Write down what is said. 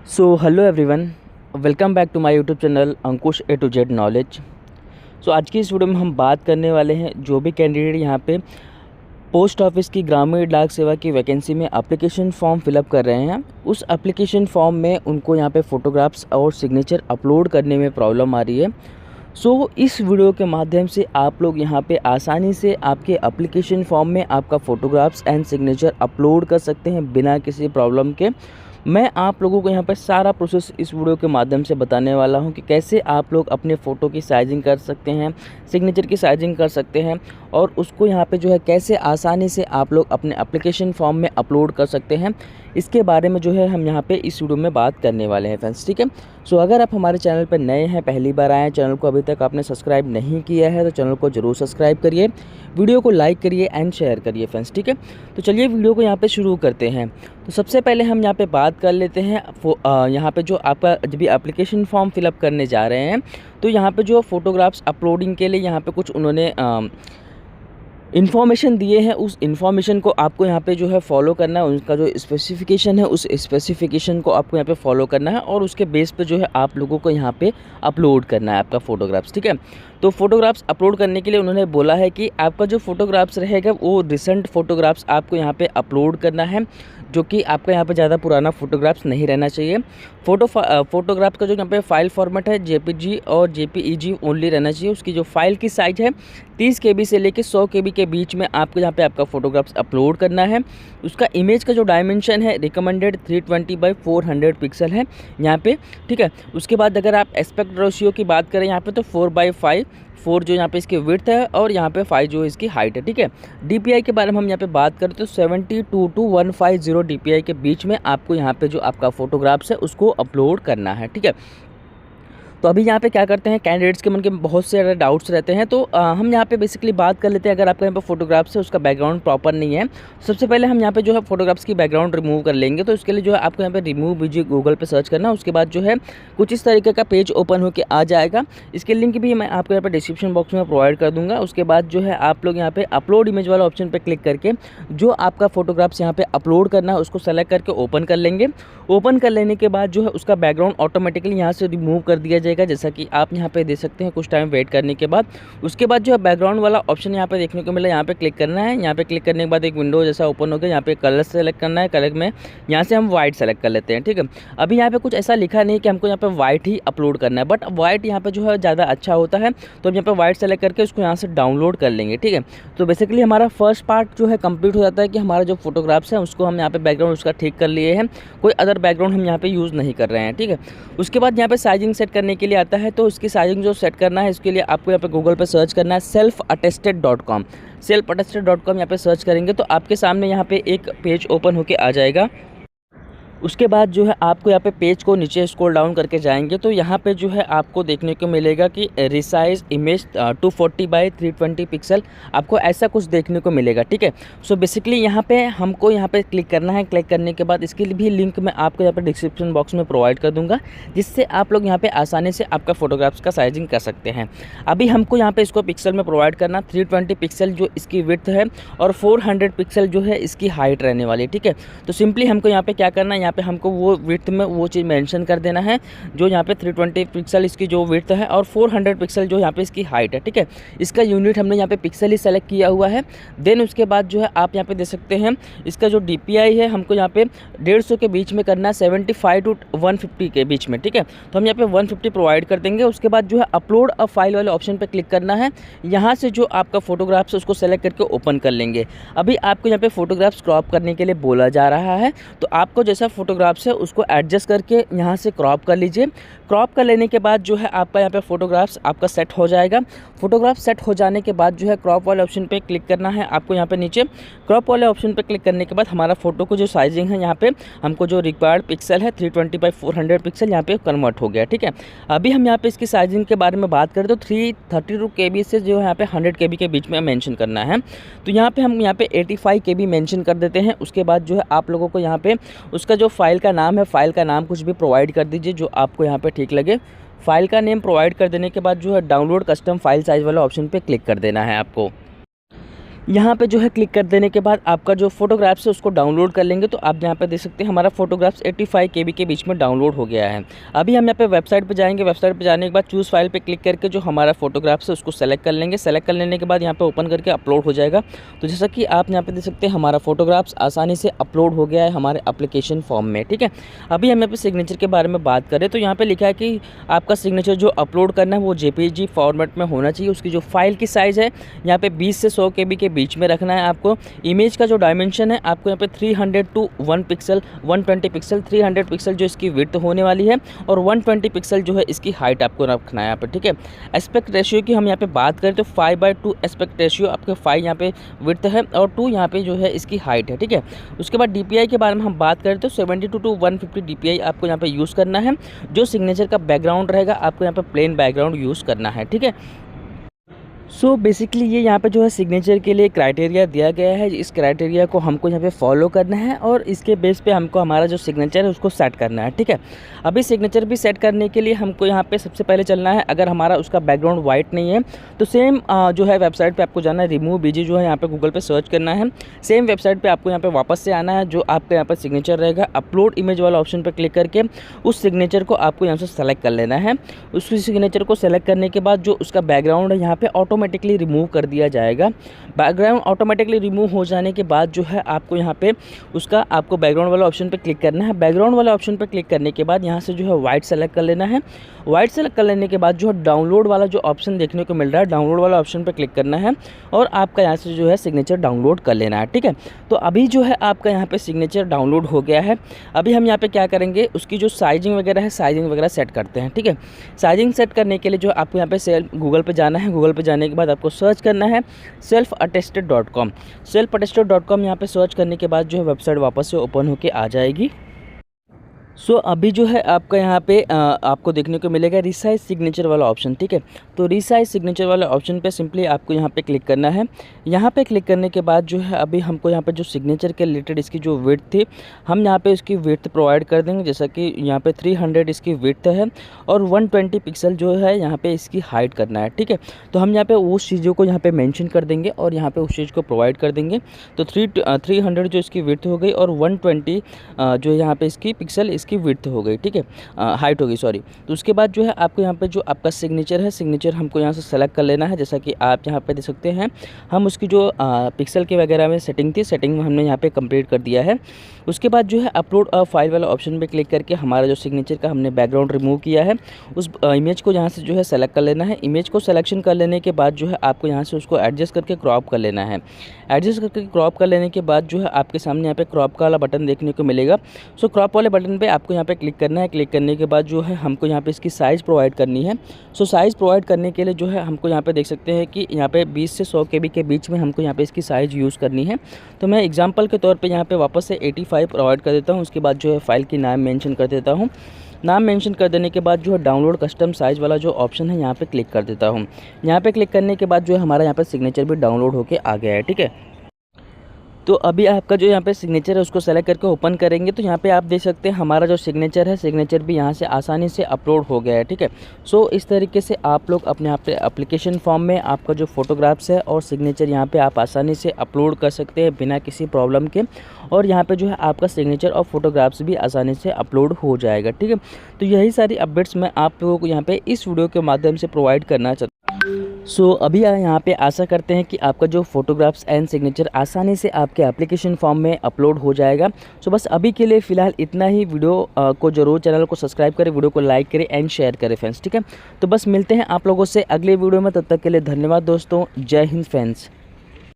So hello everyone, welcome back to my YouTube channel Ankush A to Z knowledge. So आज की इस video में हम बात करने वाले हैं जो भी कैंडिडेट यहाँ पे पोस्ट ऑफिस की ग्रामीण डाक सेवा की वैकेंसी में एप्लीकेशन फॉर्म फिलअप कर रहे हैं, उस एप्लीकेशन फॉर्म में उनको यहाँ पे फ़ोटोग्राफ्स और सिग्नेचर अपलोड करने में प्रॉब्लम आ रही है। इस वीडियो के माध्यम से आप लोग यहाँ पे आसानी से आपके एप्लीकेशन फॉर्म में आपका फ़ोटोग्राफ्स एंड सिग्नेचर अपलोड कर सकते हैं बिना किसी प्रॉब्लम के। मैं आप लोगों को यहाँ पर सारा प्रोसेस इस वीडियो के माध्यम से बताने वाला हूँ कि कैसे आप लोग अपने फ़ोटो की साइजिंग कर सकते हैं, सिग्नेचर की साइजिंग कर सकते हैं और उसको यहाँ पे जो है कैसे आसानी से आप लोग अपने एप्लीकेशन फॉर्म में अपलोड कर सकते हैं। इसके बारे में जो है हम यहाँ पे इस वीडियो में बात करने वाले हैं फ्रेंड्स, ठीक है। अगर आप हमारे चैनल पर नए हैं, पहली बार आए हैं, चैनल को अभी तक आपने सब्सक्राइब नहीं किया है तो चैनल को ज़रूर सब्सक्राइब करिए, वीडियो को लाइक करिए एंड शेयर करिए फ्रेंड्स, ठीक है। तो चलिए वीडियो को यहाँ पे शुरू करते हैं। तो सबसे पहले हम यहाँ पे बात कर लेते हैं यहाँ पे जो आपका जब भी एप्लीकेशन फॉर्म फिलअप करने जा रहे हैं तो यहाँ पे जो फ़ोटोग्राफ्स अपलोडिंग के लिए यहाँ पे कुछ उन्होंने इन्फॉर्मेशन दिए हैं। उस इन्फॉर्मेशन को आपको यहाँ पे जो है फॉलो करना है, उनका जो स्पेसिफिकेशन है उस स्पेसिफिकेशन को आपको यहाँ पे फॉलो करना है और उसके बेस पे जो है आप लोगों को यहाँ पे अपलोड करना है आपका फ़ोटोग्राफ्स, ठीक है। तो फ़ोटोग्राफ्स अपलोड करने के लिए उन्होंने बोला है कि आपका जो फ़ोटोग्राफ्स रहेगा वो रिसेंट फ़ोटोग्राफ्स आपको यहाँ पे अपलोड करना है, जो कि आपका यहाँ पे ज़्यादा पुराना फ़ोटोग्राफ्स नहीं रहना चाहिए। फ़ोटोग्राफ का जो यहाँ पे फ़ाइल फॉर्मेट है जेपीजी और जेपीईजी ओनली रहना चाहिए। उसकी जो फाइल की साइज़ है 30 KB से लेके 100 KB के बीच में आपको यहाँ पे आपका फ़ोटोग्राफ्स अपलोड करना है। उसका इमेज का जो डायमेंशन है रिकमेंडेड 320x400 पिक्सल है यहाँ पे, ठीक है। उसके बाद अगर आप एस्पेक्ट रेशियो की बात करें यहाँ पे तो 4:5, 4 जो यहाँ पे इसकी विड्थ है और यहाँ पे 5 जो इसकी हाइट है, ठीक है। DPI के बारे में हम यहाँ पे बात करें तो 72:150 DPI के बीच में आपको यहाँ पे जो आपका फ़ोटोग्राफ्स है उसको अपलोड करना है, ठीक है। तो अभी यहाँ पे क्या करते हैं, कैंडिडेट्स के मन के बहुत से ज़्यादा डाउट्स रहते हैं तो हम यहाँ पे बेसिकली बात कर लेते हैं। अगर आपका यहाँ पे फोटोग्राफ्स है उसका बैकग्राउंड प्रॉपर नहीं है, सबसे पहले हम यहाँ पे जो है फोटोग्राफ्स की बैकग्राउंड रिमूव कर लेंगे। तो इसके लिए जो है आपको यहाँ पे रिमूव वीडियो गूगल पे सर्च करना, उसके बाद जो है कुछ इस तरीके का पेज ओपन होकर आ जाएगा। इसके लिंक भी मैं आपको यहाँ पे डिस्क्रिप्शन बॉक्स में प्रोवाइड कर दूँगा। उसके बाद जो है आप लोग यहाँ पे अपलोड इमेज वाला ऑप्शन पर क्लिक करके जो आपका फोटोग्राफ्स यहाँ पे अपलोड करना है उसको सेलेक्ट करके ओपन कर लेंगे। ओपन कर लेने के बाद जो है उसका बैकग्राउंड ऑटोमेटिकली यहाँ से रिमूव कर दिया जाएगा, जैसा कि आप यहाँ पे देख सकते हैं। कुछ टाइम वेट करने के बाद उसके बाद जो है बैकग्राउंड वाला ऑप्शन यहाँ पे देखने को मिला, यहाँ पे क्लिक करना है। यहाँ पे क्लिक करने के बाद एक विंडो जैसा ओपन हो गया, यहाँ पे कलर सेलेक्ट करना है। कलर में यहाँ से हम वाइट सेलेक्ट कर लेते हैं, ठीक है। अभी यहाँ पे कुछ ऐसा लिखा नहीं कि हमको यहाँ पे वाइट ही अपलोड करना है, बट वाइट यहाँ पे जो है ज़्यादा अच्छा होता है, तो हम यहाँ पे वाइट सेलेक्ट करके उसको यहाँ से डाउनलोड कर लेंगे, ठीक है। तो बेसिकली हमारा फर्स्ट पार्ट जो है कंप्लीट हो जाता है कि हमारा जो फोटोग्राफ्स है उसको हम यहाँ पे बैकग्राउंड उसका ठीक कर लिए हैं, कोई अदर बैकग्राउंड हम यहाँ पे यूज़ नहीं कर रहे हैं, ठीक है। उसके बाद यहाँ पे साइजिंग सेट करने के लिए आता है, तो इसकी साइजिंग जो सेट करना है इसके लिए आपको यहाँ पे गूगल पे सर्च करना है selfattested.com। selfattested.com यहाँ पे सर्च करेंगे तो आपके सामने यहाँ पे एक पेज ओपन होके आ जाएगा। उसके बाद जो है आपको यहाँ पे पेज को नीचे स्क्रॉल डाउन करके जाएंगे तो यहाँ पे जो है आपको देखने को मिलेगा कि रिसाइज इमेज 240x320 पिक्सल, आपको ऐसा कुछ देखने को मिलेगा, ठीक है। बेसिकली यहाँ पे हमको यहाँ पे क्लिक करना है। क्लिक करने के बाद इसके लिए भी लिंक मैं आपको यहाँ पे डिस्क्रिप्शन बॉक्स में प्रोवाइड कर दूँगा, जिससे आप लोग यहाँ पे आसानी से आपका फोटोग्राफ्स का साइजिंग कर सकते हैं। अभी हमको यहाँ पे इसको पिक्सल में प्रोवाइड करना 320 पिक्सल जो इसकी विड्थ है और 400 पिक्सल जो है इसकी हाइट रहने वाली, ठीक है। तो सिंपली हमको यहाँ पे क्या करना है, यहाँ पे हमको वो विड्थ में वो चीज़ मेंशन कर देना है जो यहाँ पे 320 पिक्सल इसकी जो विड्थ है और 400 पिक्सल जो यहाँ पे इसकी हाइट है, ठीक है। इसका यूनिट हमने यहाँ पे पिक्सल ही सेलेक्ट किया हुआ है। देन उसके बाद जो है आप यहाँ पे देख सकते हैं इसका जो DPI है हमको यहाँ पे 150 के बीच में करना है, 75 to 150 के बीच में, ठीक है। तो हम यहाँ पे 150 प्रोवाइड कर देंगे। उसके बाद जो है अपलोड अ फाइल वाले ऑप्शन पर क्लिक करना है। यहाँ से जो आपका फोटोग्राफ्स है उसको सेलेक्ट करके ओपन कर लेंगे। अभी आपको यहाँ पे फोटोग्राफ्स क्रॉप करने के लिए बोला जा रहा है, तो आपको जैसा फोटोग्राफ्स है उसको एडजस्ट करके यहाँ से क्रॉप कर लीजिए। क्रॉप कर लेने के बाद जो है आपका यहाँ पे फोटोग्राफ्स आपका सेट हो जाएगा। फोटोग्राफ सेट हो जाने के बाद जो है क्रॉप वाले ऑप्शन पे क्लिक करना है आपको। यहाँ पे नीचे क्रॉप वाले ऑप्शन पे क्लिक करने के बाद हमारा फोटो को जो साइजिंग है यहाँ पे हमको जो रिक्वायर्ड पिक्सल है 320x400 पिक्सल यहाँ पे कन्वर्ट हो गया, ठीक है। अभी हम यहाँ पे इसकी साइजिंग के बारे में बात करें तो 332 KB से जो है यहाँ पे 100 KB के बीच में मेंशन करना है। तो यहाँ पे हम यहाँ पे 85 KB मेंशन कर देते हैं। उसके बाद जो है आप लोगों को यहाँ पे उसका जो फाइल का नाम है, फाइल का नाम कुछ भी प्रोवाइड कर दीजिए जो आपको यहाँ पे ठीक लगे। फाइल का नेम प्रोवाइड कर देने के बाद जो है डाउनलोड कस्टम फाइल साइज़ वाला ऑप्शन पे क्लिक कर देना है आपको। यहाँ पे जो है क्लिक कर देने के बाद आपका जो फोटोग्राफ्स है उसको डाउनलोड कर लेंगे। तो आप यहाँ पे देख सकते हैं हमारा फोटोग्राफ्स 85 KB के बीच में डाउनलोड हो गया है। अभी हम यहाँ पे वेबसाइट पे जाएंगे। वेबसाइट पे जाने के बाद चूज़ फाइल पे क्लिक करके जो हमारा फोटोग्राफ्स है उसको सेलेक्ट कर लेंगे। सेलेक्ट कर लेने के बाद यहाँ पे ओपन करके अपलोड हो जाएगा। तो जैसा कि आप यहाँ पे देख सकते हैं हमारा फोटोग्राफ्स आसानी से अपलोड हो गया है हमारे एप्लीकेशन फॉर्म में, ठीक है। अभी हम यहाँ पे सिग्नेचर के बारे में बात करें तो यहाँ पे लिखा है कि आपका सिग्नेचर जो अपलोड करना है वो JPG फॉर्मेट में होना चाहिए। उसकी जो फाइल की साइज़ है यहाँ पे 20 से 100 KB के बीच में रखना है आपको। इमेज का जो डायमेंशन है आपको यहाँ पे 300 टू 1 पिक्सल 120 पिक्सल 300 पिक्सल जो इसकी विड्थ होने वाली है और 120 पिक्सल जो है इसकी हाइट आपको रखना है यहाँ पे, ठीक है। एस्पेक्ट रेशियो की हम यहाँ पे बात करें तो 5/2 एस्पेक्ट रेशियो आपके 5 यहाँ पे विड्थ है और 2 यहाँ पे जो है इसकी हाइट है, ठीक है। उसके बाद DPI के बारे में हम बात करें तो 72 टू 150 DPI आपको यहाँ पे यूज़ करना है। जो सिग्नेचर का बैकग्राउंड रहेगा आपको यहाँ पे प्लेन बैकग्राउंड यूज़ करना है, ठीक है। सो बेसिकली ये यहाँ पे जो है सिग्नेचर के लिए क्राइटेरिया दिया गया है। इस क्राइटेरिया को हमको यहाँ पे फॉलो करना है और इसके बेस पे हमको हमारा जो सिग्नेचर है उसको सेट करना है, ठीक है। अभी सिग्नेचर भी सेट करने के लिए हमको यहाँ पे सबसे पहले चलना है। अगर हमारा उसका बैकग्राउंड वाइट नहीं है तो सेम जो है वेबसाइट पर आपको जाना है। रिमूव BG जो है यहाँ पर गूगल पर सर्च करना है। सेम वेबसाइट पर आपको यहाँ पर वापस से आना है। जो आपका यहाँ पर सिग्नेचर रहेगा अपलोड इमेज वाला ऑप्शन पर क्लिक करके उस सिग्नेचर को आपको यहाँ से सेलेक्ट कर लेना है। उस सिग्नेचर को सेलेक्ट करने के बाद जो उसका बैकग्राउंड है यहाँ पे ऑटोमेटिकली रिमूव कर दिया जाएगा। बैकग्राउंड ऑटोमेटिकली रिमूव हो जाने के बाद जो है आपको यहाँ पे उसका आपको बैकग्राउंड वाला ऑप्शन पे क्लिक करना है। बैकग्राउंड वाला ऑप्शन पे क्लिक करने के बाद यहाँ से जो है वाइट सेलेक्ट कर लेना है। वाइट सेलेक्ट कर लेने के बाद जो है डाउनलोड वाला जो ऑप्शन देखने को मिल रहा है डाउनलोड वाला ऑप्शन पे क्लिक करना है और आपका यहाँ से जो है सिग्नेचर डाउनलोड कर लेना है, ठीक है। तो अभी जो है आपका यहाँ पे सिग्नेचर डाउनलोड हो गया है। अभी हम यहाँ पे क्या करेंगे उसकी जो साइजिंग वगैरह है साइजिंग वगैरह सेट करते हैं, ठीक है। साइजिंग सेट करने के लिए जो आपको यहाँ पे गूगल पे जाना है। गूगल पे जाने के बाद आपको सर्च करना है selfattested.com। selfattested.com यहाँ पे सर्च करने के बाद जो है वेबसाइट वापस से ओपन होके आ जाएगी। सो अभी जो है आपका यहाँ पे आपको देखने को मिलेगा रिसाइज सिग्नेचर वाला ऑप्शन, ठीक है। तो रिसाइज सिग्नेचर वाला ऑप्शन पे सिंपली आपको यहाँ पे क्लिक करना है। यहाँ पे क्लिक करने के बाद जो है अभी हमको यहाँ पे जो सिग्नेचर के रिलेटेड इसकी जो विड्थ थी हम यहाँ पे इसकी विड्थ प्रोवाइड कर देंगे। जैसा कि यहाँ पे 300 इसकी विड्थ है और 120 पिक्सल जो है यहाँ पे इसकी हाइट करना है, ठीक है। तो हम यहाँ पे उस चीज़ों को यहाँ पे मेंशन कर देंगे और यहाँ पे उस चीज़ को प्रोवाइड कर देंगे। तो 300 जो इसकी विड्थ हो गई और 120 जो यहाँ पे इसकी पिक्सल इसकी विड्थ हो गई, ठीक है, हाइट हो गई, सॉरी। तो उसके बाद जो है आपको यहाँ पे जो आपका सिग्नेचर है सिग्नेचर हमको यहाँ से सेलेक्ट कर लेना है। जैसा कि आप यहाँ पे देख सकते हैं हम उसकी जो पिक्सल के वगैरह में सेटिंग थी सेटिंग हमने यहाँ पे कंप्लीट कर दिया है। उसके बाद जो है अपलोड फाइल वाला ऑप्शन पे क्लिक करके हमारा जो सिग्नेचर का हमने बैकग्राउंड रिमूव किया है उस इमेज को यहाँ से जो है सेलेक्ट कर लेना है। इमेज को सिलेक्शन कर लेने के बाद जो है आपको यहाँ से उसको एडजस्ट करके क्रॉप कर लेना है। एडजस्ट करके क्रॉप कर लेने के बाद जो है आपके सामने यहाँ पे क्रॉप का वाला बटन देखने को मिलेगा। सो क्रॉप वाले बटन पे आपको यहाँ पे क्लिक करना है। क्लिक करने के बाद जो है हमको यहाँ पे इसकी साइज़ प्रोवाइड करनी है। सो साइज़ प्रोवाइड करने के लिए जो है हमको यहाँ पे देख सकते हैं कि यहाँ पे 20 से 100 KB के बीच में हमको यहाँ पे इसकी साइज़ यूज़ करनी है। तो मैं एग्जांपल के तौर पे यहाँ पे वापस से 85 प्रोवाइड कर देता हूँ। उसके बाद जो है फाइल की नाम मेंशन कर देता हूँ। नाम मेंशन कर देने के बाद जो है डाउनलोड कस्टम साइज़ वाला जो ऑप्शन है यहाँ पे क्लिक कर देता हूँ। यहाँ पे क्लिक करने के बाद जो है हमारा यहाँ पे सिग्नेचर भी डाउनलोड होके आ गया है, ठीक है। तो अभी आपका जो यहाँ पे सिग्नेचर है उसको सेलेक्ट करके ओपन करेंगे तो यहाँ पे आप देख सकते हैं हमारा जो सिग्नेचर है सिग्नेचर भी यहाँ से आसानी से अपलोड हो गया है, ठीक है। सो इस तरीके से आप लोग अपने यहाँ पे एप्लीकेशन फॉर्म में आपका जो फोटोग्राफ्स है और सिग्नेचर यहाँ पे आप आसानी से अपलोड कर सकते हैं बिना किसी प्रॉब्लम के। और यहाँ पे जो है आपका सिग्नेचर और फोटोग्राफ्स भी आसानी से अपलोड हो जाएगा, ठीक है। तो यही सारी अपडेट्स मैं आप लोगों को यहाँ पे इस वीडियो के माध्यम से प्रोवाइड करना चाहता हूँ। सो अभी यहाँ पे आशा करते हैं कि आपका जो फोटोग्राफ्स एंड सिग्नेचर आसानी से आपके एप्लीकेशन फॉर्म में अपलोड हो जाएगा। सो बस अभी के लिए फ़िलहाल इतना ही। वीडियो को ज़रूर चैनल को सब्सक्राइब करें, वीडियो को लाइक करें एंड शेयर करें फ्रेंड्स, ठीक है। तो बस मिलते हैं आप लोगों से अगले वीडियो में, तब तक के लिए धन्यवाद दोस्तों। जय हिंद फ्रेंड्स।